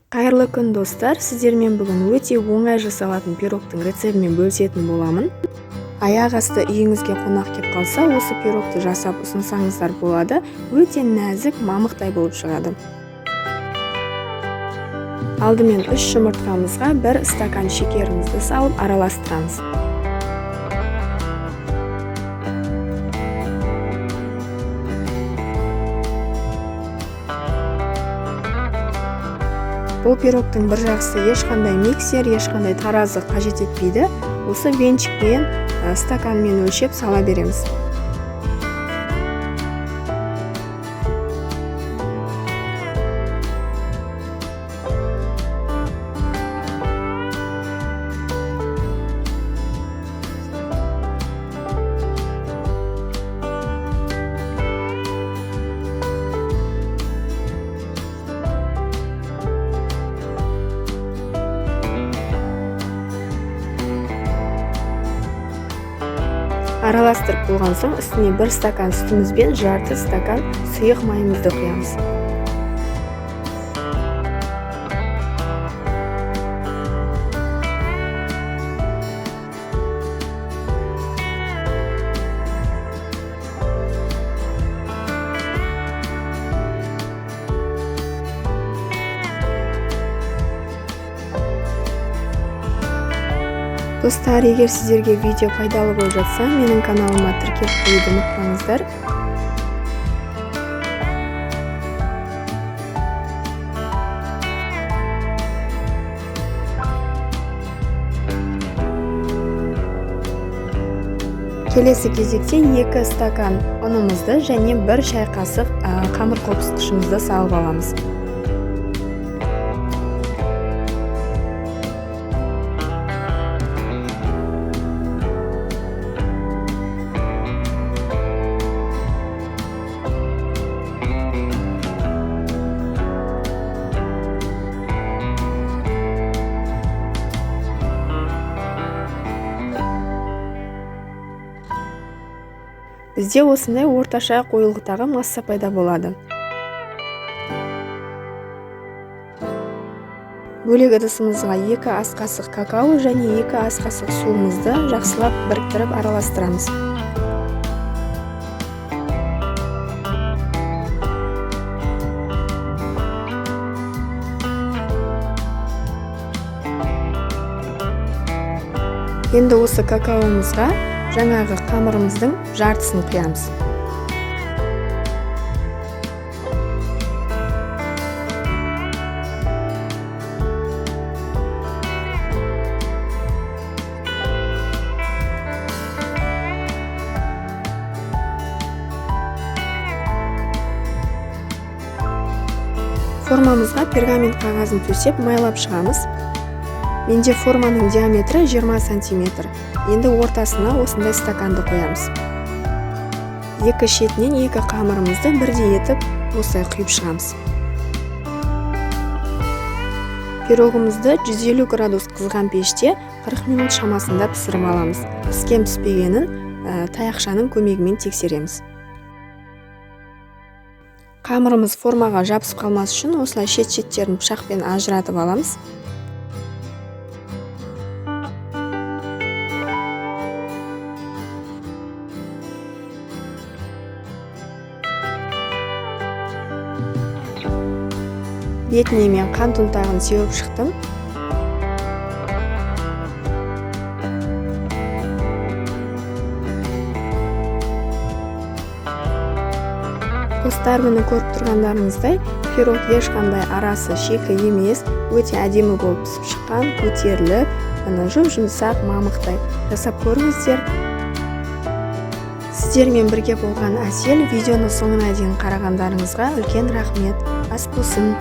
Қайырлы күн достар, сіздермен бүгін өте оңай жасалатын пирогтың рецептімен бөлісетін боламын. Аяқ асты үйіңізге қонақ кеп қалса, осы пирогты жасап ұсынсаңыздар болады. Өте нәзік, мамықтай болып шығады. Алдымен 3 жұмыртқамызға 1 стакан шекерімізді салып араластырамыз. Бұл пирогтың бір жақсы ешқандай миксер, ешқандай таразы қажет етпейді. Осы венчикпен стаканмен өлшеп сала береміз. Араластырып болған соң үстіне 1 стакан сүтіміз бен жарты стакан сұйық майымызды құямыз. Достар, егер сіздерге видео пайдалы болып жатса, менің каналыма тіркеліп қоюды ұмытпаңыздар. Келесі кезекте 2 стакан ұнымызды және 1 шай қасық қамыр қопсытқышымызды салып аламыз. Бізде осындай орташа қойылғытағы масса пайда болады. Бөлек ыдысымызға 2 ас қасық какао және 2 ас қасық суымызды жақсылап біріктіріп араластырамыз. Енді осы какаомызға жаңағы қамырымыздың жартысын құямыз. Формамызға пергамент қағазын төсеп майлап шығамыз. Менде форманың диаметрі 20 см. Енді ортасына осындай стаканды қоямыз. 2 шетінен 2 қамырымызды бірдей етіп осылай құйып шығамыз. Пирогымызды 150 градус қызған пеште 40 минут шамасында пісіріп аламыз. Піскен піспегенін таяқшаның көмегімен тексереміз. Қамырымыз формаға жабысып қалмас үшін осылай шет-шеттерін пышақпен ажыратып аламыз. Бетіне мен қант ұнтағын сеуіп шықтым. Достар, бұны көріп тұрғандарыңыздай, пирог ешқандай арасы шекі емес, өте әдемі болып пісіп шыққан, көтеріліп, жұп-жұмсақ, мамықтай. Жасап көріңіздер. Сіздермен бірге болған Әсел. Видеоны соңына дейін қарағандарыңызға үлкен рахмет. Ас болсын.